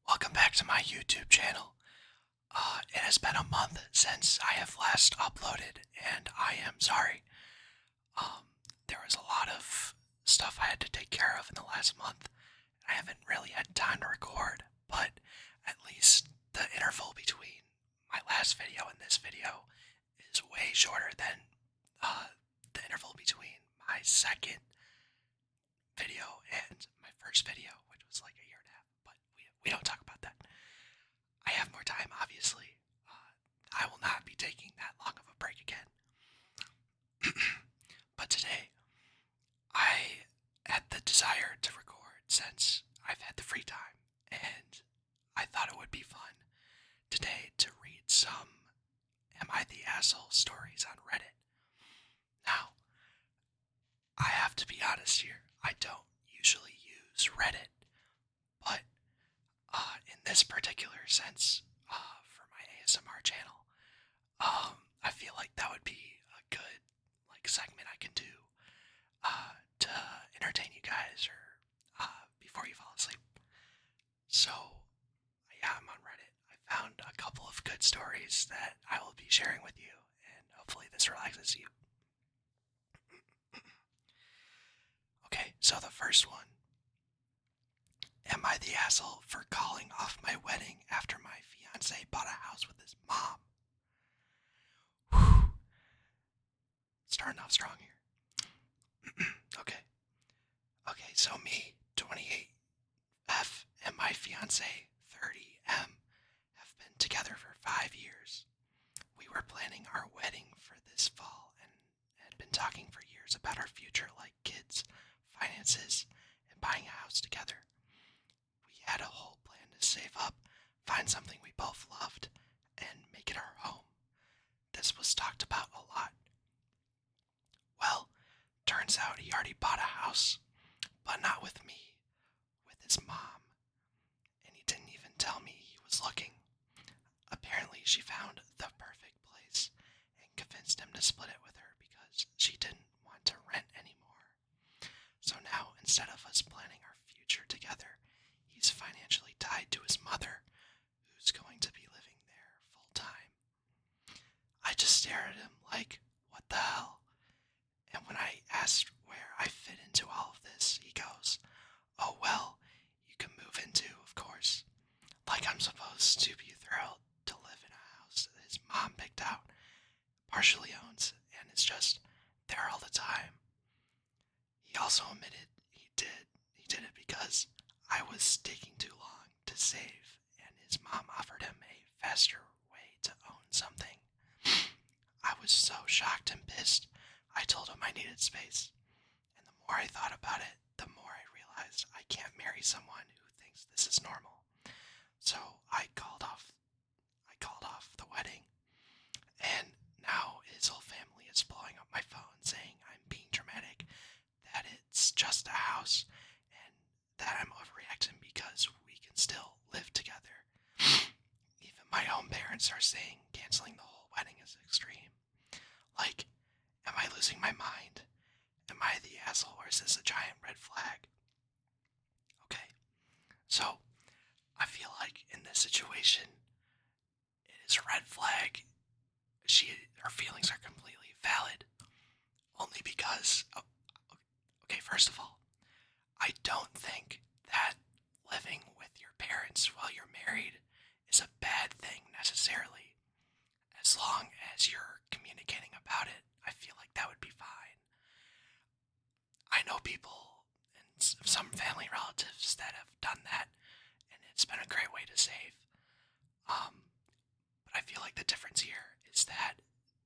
Welcome back to my YouTube channel. It has been a month since I have last uploaded, and I am sorry. There was a lot of stuff I had to take care of in the last month. I haven't really had time to record, but at least the interval between my last video and this video is way shorter than the interval between my second video and my first video, which was like a year and a half. But we don't talk about that. I have more time, obviously. I will not be taking that long of a break again. But today, I had the desire to record since I've had the free time, and I thought it would be fun today to read some Am I the Asshole stories on Reddit. Now, I have to be honest here, I don't usually use Reddit, but in this particular sense, for my ASMR channel, I feel like that would be a good segment I can do to entertain you guys or before you fall asleep. So yeah, I'm on Reddit. I found a couple of good stories that I will be sharing with you, and hopefully this relaxes you. Okay, so the first one. Am I the asshole for calling off my wedding after my fiance bought a house with his mom? Whew. Starting off strong here. Okay. Okay, so me, 28F, and my fiance, 30M, have been together for 5 years. We were planning our wedding for this fall and had been talking for years about our future, like kids, finances, and buying a house together. We had a whole plan to save up, find something we both loved, and make it our home. This was talked about a lot. Well, turns out he already bought a house, but not with me, with his mom. And he didn't even tell me he was looking. Apparently, she found the perfect place and convinced him to split it with her because she didn't want to rent anymore. So now, instead of us planning our future together, he's financially tied to his mother, who's going to be living there full time. I just stare at him like, what the hell? And when I asked where I fit into all of this, he goes, oh well, you can move into, of course. Like I'm supposed to be thrilled to live in a house that his mom picked out, partially owns, and is just there all the time. He also admitted he did it because I was taking too long to save, and his mom offered him a faster way to own something. I was so shocked and pissed, I told him I needed space. And the more I thought about it, the more I realized I can't marry someone who thinks this is normal. So I called off the wedding. And now his whole family is blowing up my phone saying I'm being dramatic, that it's just a house, and that I'm overreacting because we can still live together. Even my own parents are saying canceling the whole wedding is extreme. Like, am I losing my mind? Am I the asshole, or is this a giant red flag? Okay, so I feel like in this situation, it is a red flag. Her feelings are completely valid, only because, okay, first of all, I don't think that living with your parents while you're married is a bad thing necessarily. As long as you're communicating about it, I feel like that would be fine. I know people and some family relatives that have done that, and it's been a great way to save. But I feel like the difference here is that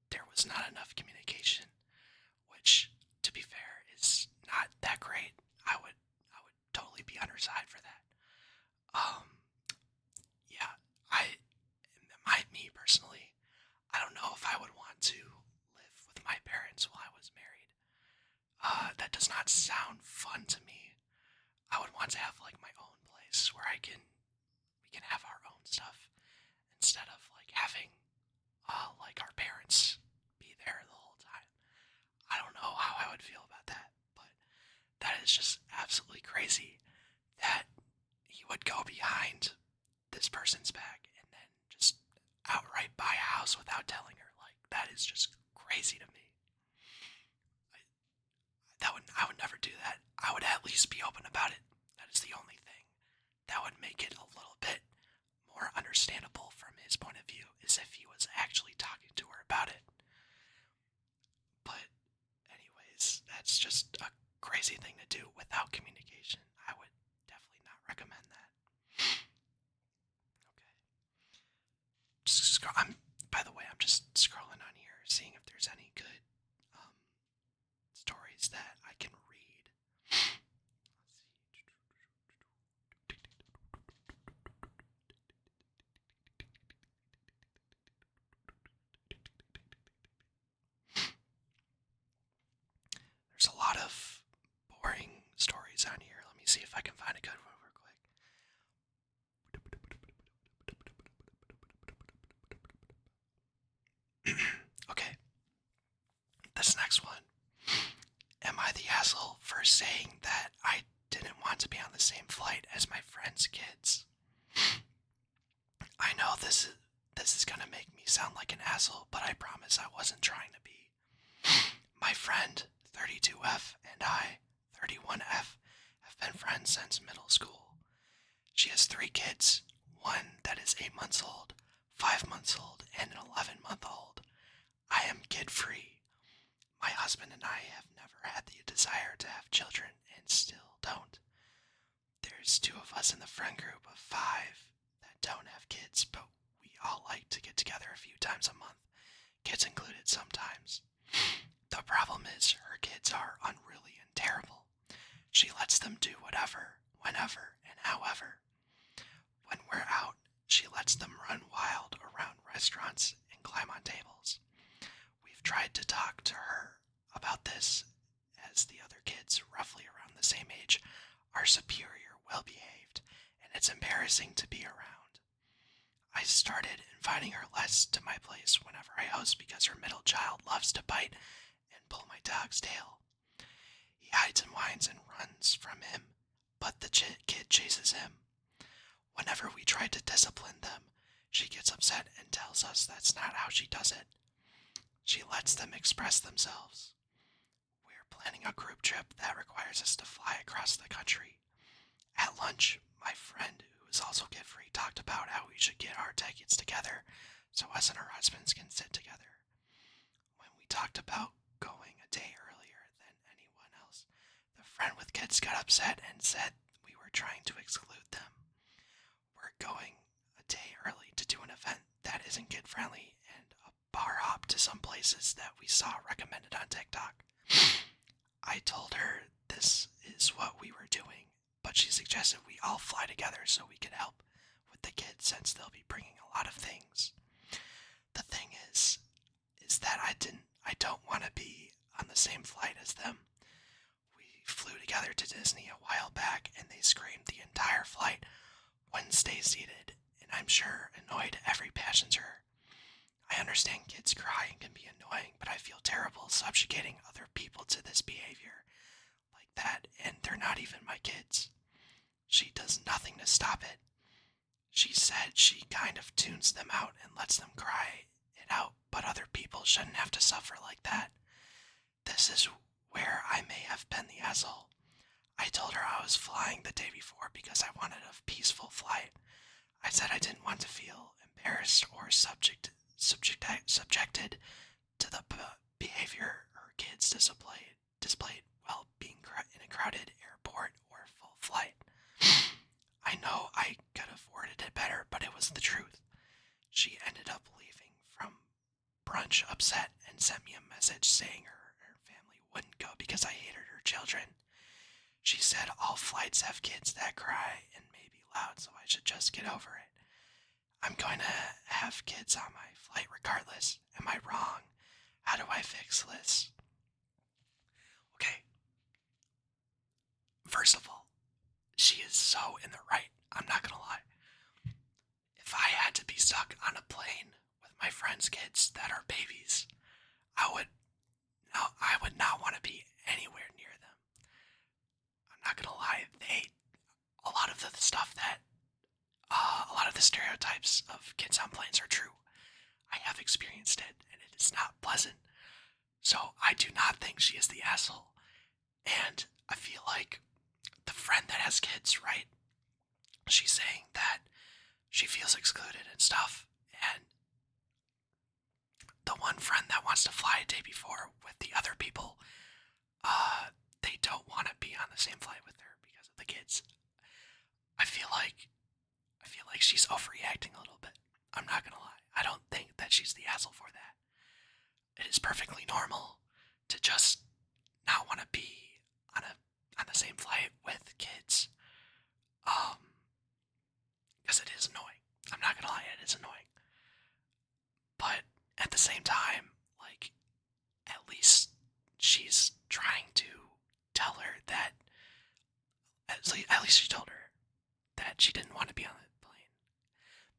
there was not enough communication, which, to be fair, is not that great. I would totally be on her side for that. Um, yeah, me personally, I don't know if I would want to live with my parents while I was married. That does not sound fun to me. I would want to have like my own place where we can have our own stuff instead of like having like our parents be there the whole time. I don't know how I would feel about that, but that is just absolutely crazy that he would go behind this person's back and then just outright buy a house without telling her. Like, that is just crazy to me. I would never do that. I would at least be open about it. That is the only thing that would make it a little bit more understandable from his point of view, is if he was actually talking to her about it. But anyways, that's just a crazy thing to do without communication. I would definitely not recommend that. Okay. By the way, I'm just scrolling on here, seeing if there's any good stories that I can read. There's a lot of boring stories on here. Let me see if I can find a good one real quick. Okay. This next one. Am I the asshole for saying that I didn't want to be on the same flight as my friend's kids? I know this is gonna make me sound like an asshole, but I promise I wasn't trying to be. My friend, 32F, and I, 31F, have been friends since middle school. She has 3 kids, one that is 8 months old, 5 months old, and an 11-month-old. I am kid-free. My husband and I have never had the desire to have children and still don't. There's 2 of us in the friend group of 5 that don't have kids, but we all like to get together a few times a month, kids included sometimes. The problem is her kids are unruly and terrible. She lets them do whatever, whenever, and however. When we're out, she lets them run wild around restaurants and climb on tables. We've tried to talk to her about this, as the other kids, roughly around the same age, are superior, well-behaved, and it's embarrassing to be around. I started inviting her less to my place whenever I host because her middle child loves to bite and pull my dog's tail. He hides and whines and runs from him, but the kid chases him. Whenever we try to discipline them, she gets upset and tells us that's not how she does it. She lets them express themselves. We're planning a group trip that requires us to fly across the country. At lunch, my friend, who is also kid-free, talked about how we should get our tickets together so us and our husbands can sit together. When we talked about going a day earlier than anyone else, the friend with kids got upset and said we were trying to exclude them. We're going a day early to do an event that isn't kid-friendly and a bar hop to some places that we saw recommended on TikTok. I told her this is what we were doing, but she suggested we all fly together so we could help with the kids since they'll be bringing a lot of things. The thing is that I don't want to be on the same flight as them. We flew together to Disney a while back and they screamed the entire flight, "Wouldn't stay seated," and I'm sure annoyed every passenger. I understand kids crying can be annoying, but I feel terrible subjugating other people to this behavior like that, and they're not even my kids. She does nothing to stop it. She said she kind of tunes them out and lets them cry it out, but other people shouldn't have to suffer like that. This is where I may have been the asshole. I told her I was flying the day before because I wanted a peaceful flight. I said I didn't want to feel embarrassed or subjected to the behavior her kids displayed while being in a crowded airport or full flight. I know I could have worded it better, but it was the truth. She ended up leaving from brunch upset and sent me a message saying her family wouldn't go because I hated her children. She said all flights have kids that cry and may be loud, so I should just get over it. I'm going to have kids on my flight regardless. Am I wrong? How do I fix this? Okay. First of all, she is so in the right. I'm not gonna lie. If I had to be stuck on a plane with my friends' kids that are babies, I would not want to be anywhere near them. I'm not gonna lie. A lot of the the stereotypes of kids on planes are true. I have experienced it, and it is not pleasant. So I do not think she is the asshole. And I feel like the friend that has kids, right? She's saying that she feels excluded and stuff. And the one friend that wants to fly a day before with the other people, they don't want to be on the same flight with her because of the kids. I feel like she's overreacting a little bit. I'm not gonna lie. I don't think that she's the asshole for that. It is perfectly normal to just not want to be on the same flight with kids. Because it is annoying. I'm not gonna lie, it is annoying. But at the same time, like, at least she's trying to tell her that. At least she told her that she didn't want to be on the plane.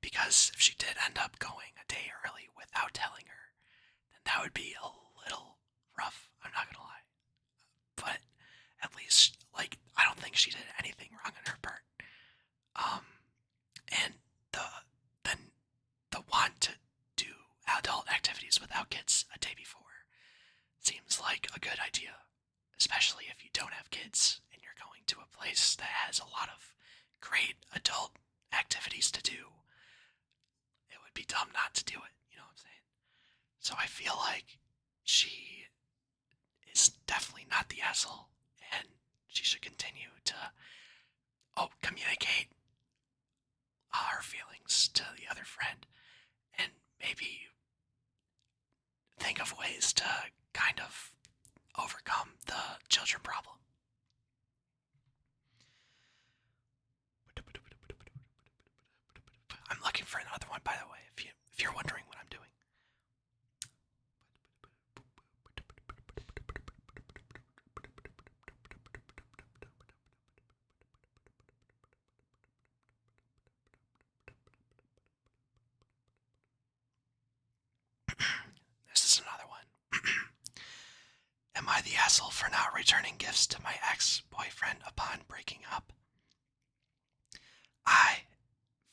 Because if she did end up going a day early without telling her, then that would be a little rough. I'm not gonna lie. But at least, like, I don't think she did anything wrong on her part. And the want to do adult activities without kids a day before seems like a good idea, especially if you don't have kids and you're going to a place that has a lot of great adult activities to do. It would be dumb not to do it, you know what I'm saying? So I feel like she is definitely not the asshole, and she should continue to communicate her feelings to the other friend, and maybe think of ways to kind of overcome the children problem. I'm looking for another one, by the way, if you're wondering what I'm doing. This is another one. Am I the asshole for not returning gifts to my ex-boyfriend upon breaking up? I,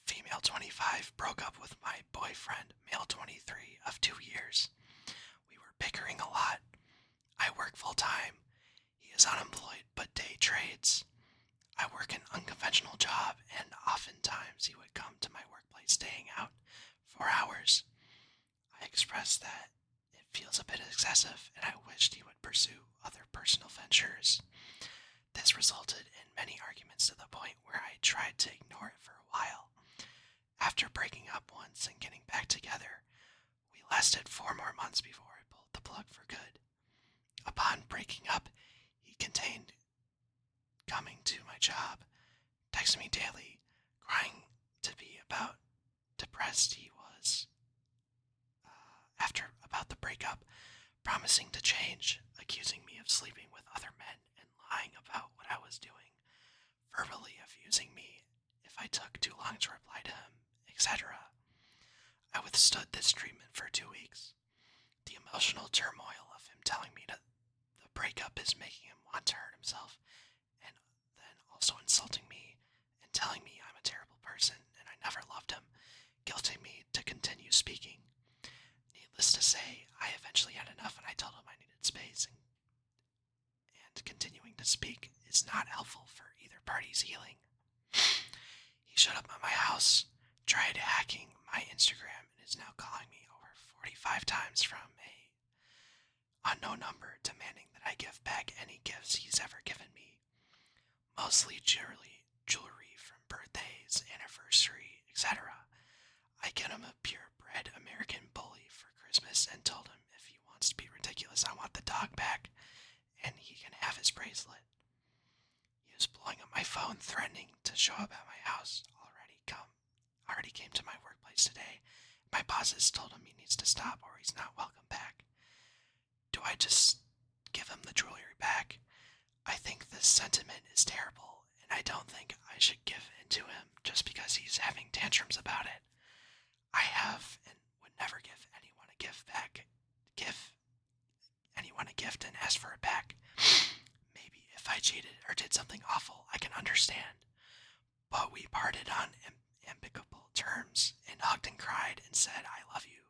female 25, broke up with my boyfriend, male 23, of 2 years. We were bickering a lot. I work full time. He is unemployed but day trades. I work an unconventional job, and oftentimes he would come to my workplace staying out for hours. I expressed that it feels a bit excessive, and I wished he would pursue other personal ventures. This resulted in many arguments to the point where I tried to ignore it for a while. After breaking up once and getting back together, we lasted 4 more months before I pulled the plug for good. Upon breaking up, he continued coming to my job, texting me daily, crying to be about depressed he was after about the breakup, promising to change, accusing me of sleeping with other men and lying about what I was doing, verbally abusing me if I took too long to reply to him, etc. I withstood this treatment for 2 weeks. The emotional turmoil of him telling me that the breakup is making him want to hurt himself, and then also insulting me and telling me I'm a terrible person and I never loved him, guilting me to continue speaking. Needless to say, I eventually had enough and I told him I needed space, and continuing to speak is not helpful for either party's healing. He showed up at my house, tried hacking my Instagram, and is now calling me over 45 times from a unknown number, demanding that I give back any gifts he's ever given me. Mostly jewelry from birthdays, anniversary, etc. I get him a purebred American bully for Christmas and told him if he wants to be ridiculous, I want the dog back, and he can have his bracelet. He was blowing up my phone, threatening to show up at my house. Already came to my workplace today. My bosses told him he needs to stop or he's not welcome back. Do I just give him the jewelry back? I think this sentiment is terrible, and I don't think I should give in to him just because he's having tantrums about it. I have and would never give anyone a gift back. Give anyone a gift and ask for it back. Maybe if I cheated or did something awful, I can understand. But we parted on amicable terms terms and hugged and cried and said, I love you.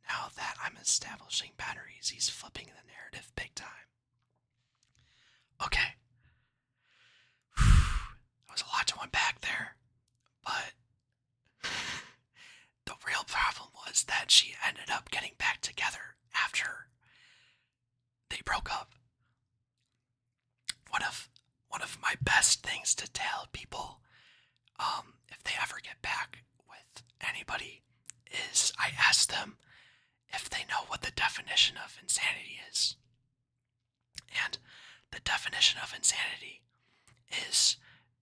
Now that I'm establishing boundaries, he's flipping the narrative big time. Okay. That was a lot to unpack there, but the real problem was that she ended up getting back together after they broke up. One of my best things to tell people, if they ever get back with anybody, is I ask them if they know what the definition of insanity is. And the definition of insanity is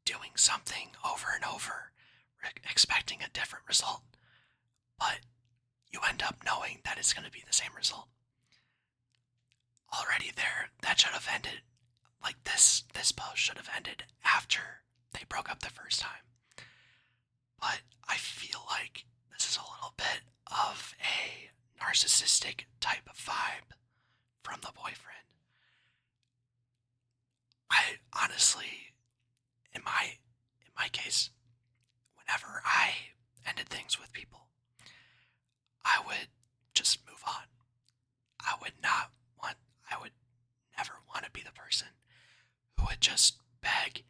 doing something over and over, expecting a different result, but you end up knowing that it's going to be the same result. Already there, that should have ended, like this post should have ended after they broke up the first time. But I feel like this is a little bit of a narcissistic type of vibe from the boyfriend. I honestly, in my case, whenever I ended things with people, I would just move on. I would never want to be the person who would just beg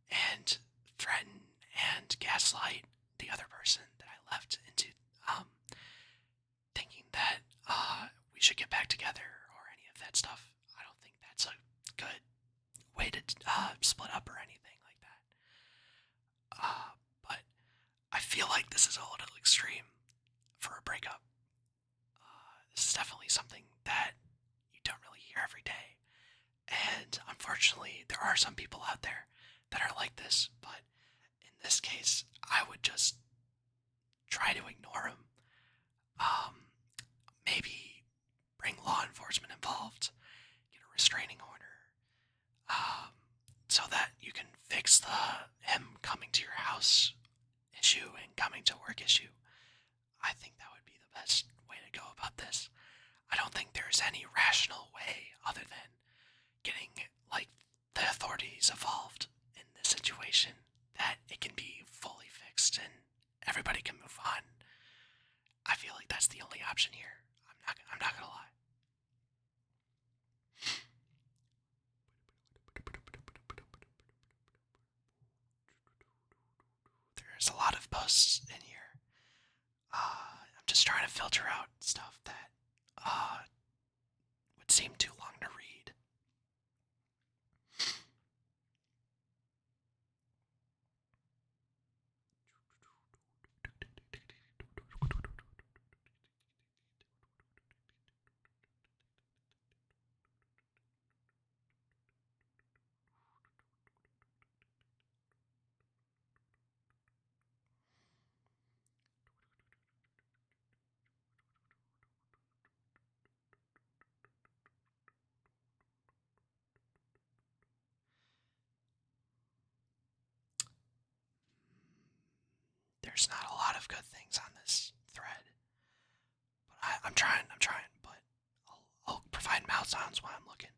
and threaten and gaslight the other person that I left into thinking that we should get back together or any of that stuff. I don't think that's a good way to split up or anything like that. But I feel like this is a little extreme for a breakup. This is definitely something that you don't really hear every day. And unfortunately, there are some people out there that are like this, but in this case, I would just try to ignore him. Maybe bring law enforcement involved, get a restraining order, so that you can fix the him coming to your house issue and coming to work issue. I think that would be the best way to go about this. I don't think there's any rational way other than getting, like, the authorities involved in this situation that it can be fully fixed and everybody can move on. I feel like that's the only option here. I'm not gonna lie. There's a lot of posts in here. I'm just trying to filter out stuff that would seem too long to read. There's not a lot of good things on this thread, but I'm trying, but I'll provide mouth sounds while I'm looking.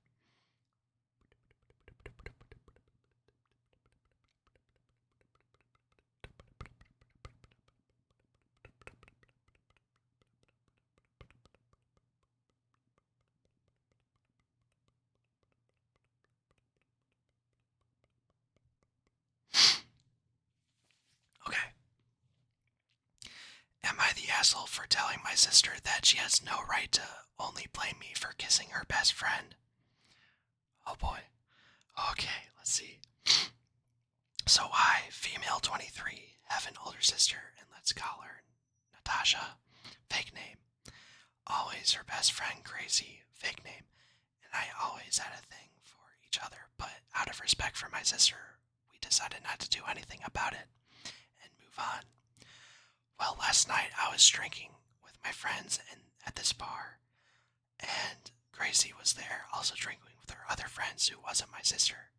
Okay. Am I the asshole for telling my sister that she has no right to only blame me for kissing her best friend? Oh boy. Okay, let's see. So I, female 23, have an older sister, and let's call her Natasha, fake name. Always her best friend, Gracie, fake name. And I always had a thing for each other, but out of respect for my sister, we decided not to do anything about it and move on. Well, last night I was drinking with my friends at this bar, and Gracie was there also drinking with her other friends who wasn't my sister.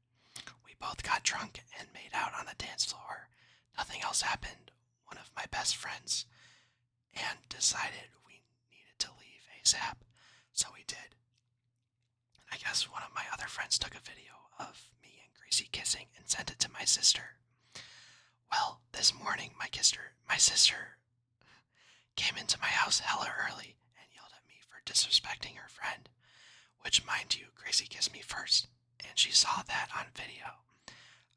We both got drunk and made out on the dance floor. Nothing else happened. One of my best friends and decided we needed to leave ASAP, so we did. And I guess one of my other friends took a video of me and Gracie kissing and sent it to my sister. Well, this this morning, my sister came into my house hella early and yelled at me for disrespecting her friend, which, mind you, Gracie kissed me first, and she saw that on video.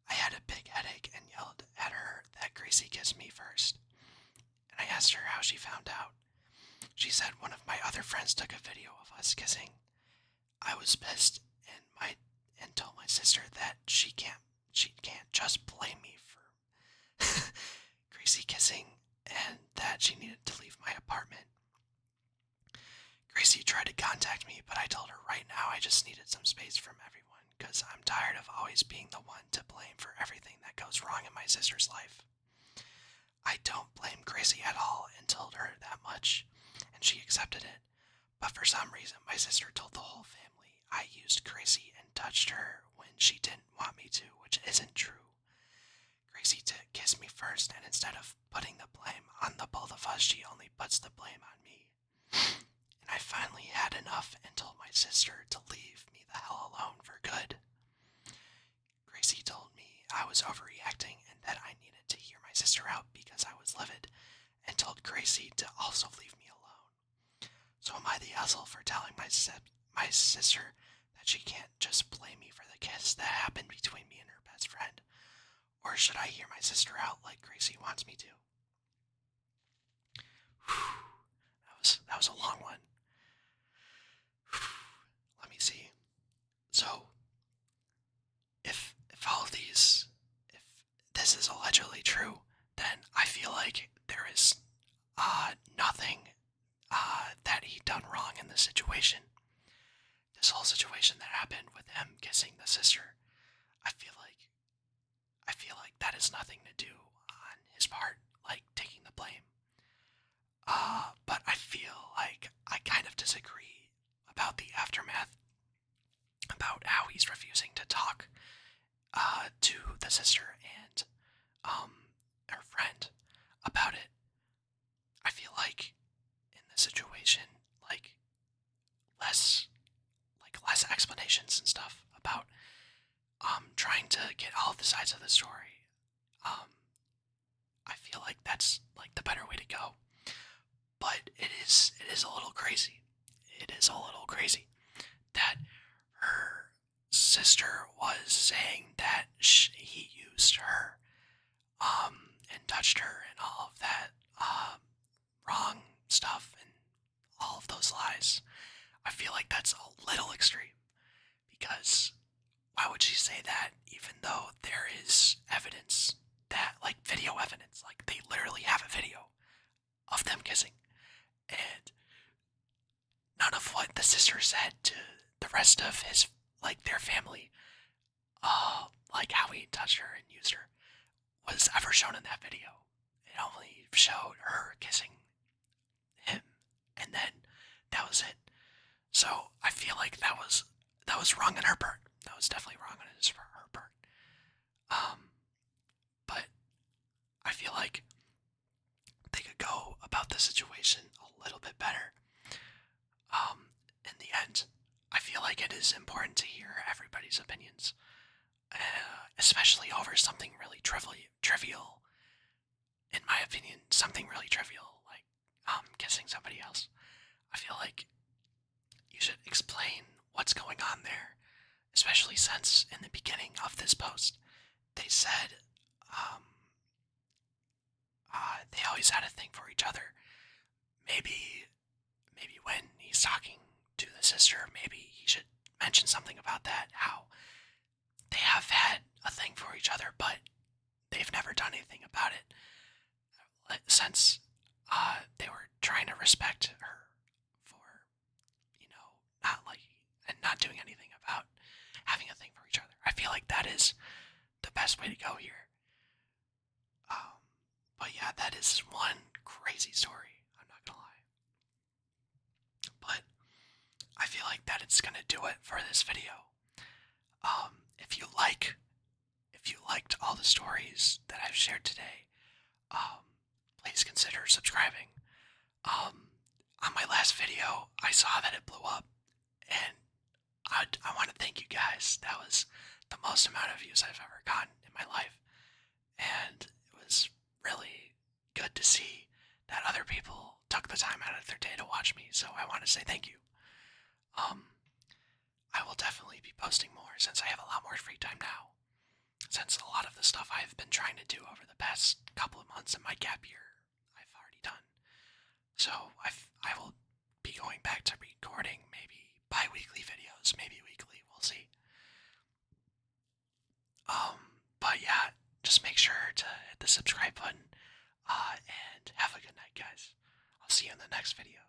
I had a big headache and yelled at her that Gracie kissed me first, and I asked her how she found out. She said one of my other friends took a video of us kissing. I was pissed and told my sister that she can't just blame me for Gracie kissing and that she needed to leave my apartment. Gracie tried to contact me, but I told her right now I just needed some space from everyone because I'm tired of always being the one to blame for everything that goes wrong in my sister's life. I don't blame Gracie at all and told her that much, and she accepted it. But for some reason, my sister told the whole family I used Gracie and touched her when she didn't want me to, which isn't true. Gracie did kiss me first, and instead of putting the blame on the both of us, she only puts the blame on me. And I finally had enough and told my sister to leave me the hell alone for good. Gracie told me I was overreacting and that I needed to hear my sister out because I was livid, and told Gracie to also leave me alone. So am I the asshole for telling my sister that she can't just blame me for the kiss that happened between me and her best friend? Or should I hear my sister out like Gracie wants me to? Whew, that was a long one. Let me see. So, if all of these, if this is allegedly true, then I feel like there is nothing that he done wrong in this situation. This whole situation that happened with him kissing the sister, I feel like that is nothing to do on his part, like taking the blame. But I feel like I kind of disagree about the aftermath, about how he's refusing to talk to the sister and her friend about it. I feel like in the situation, less explanations and stuff about trying to get all of the sides of the story. I feel like that's like the better way to go. But it is a little crazy. It is a little crazy that her sister was saying that he used her and touched her and all of that wrong stuff and all of those lies. I feel like that's a little extreme because why would she say that even though there is evidence that, like video evidence, like they literally have a video of them kissing, and none of what the sister said to the rest of his, like their family, like how he touched her and used her, was ever shown in that video. It only showed her kissing him, and then that was it. So I feel like that was wrong on her part. That was definitely wrong on her part. But I feel like they could go about the situation a little bit better. In the end, I feel like it is important to hear everybody's opinions, especially over something really trivial. In my opinion, something really trivial like kissing somebody else. I feel like you should explain what's going on there, especially since in the beginning of this post they said they always had a thing for each other. Maybe when he's talking to the sister, maybe he should mention something about that, how they have had a thing for each other, but they've never done anything about it since they were trying to respect her for, not liking and not doing anything about having a thing for each other. I feel like that is the best way to go here. But yeah, that is one crazy story. I'm not gonna lie. But I feel like that it's gonna do it for this video. If you liked all the stories that I've shared today, please consider subscribing. On my last video, I saw that it blew up, and I want to thank you guys. That was the most amount of views I've ever gotten in my life, and it was so I want to say thank you. Um, I will definitely be posting more since I have a lot more free time now. Since a lot of the stuff I've been trying to do over the past couple of months in my gap year, I've already done. So I will be going back to recording maybe bi-weekly videos, maybe weekly, we'll see. But yeah, just make sure to hit the subscribe button, and have a good night, guys. I'll see you in the next video.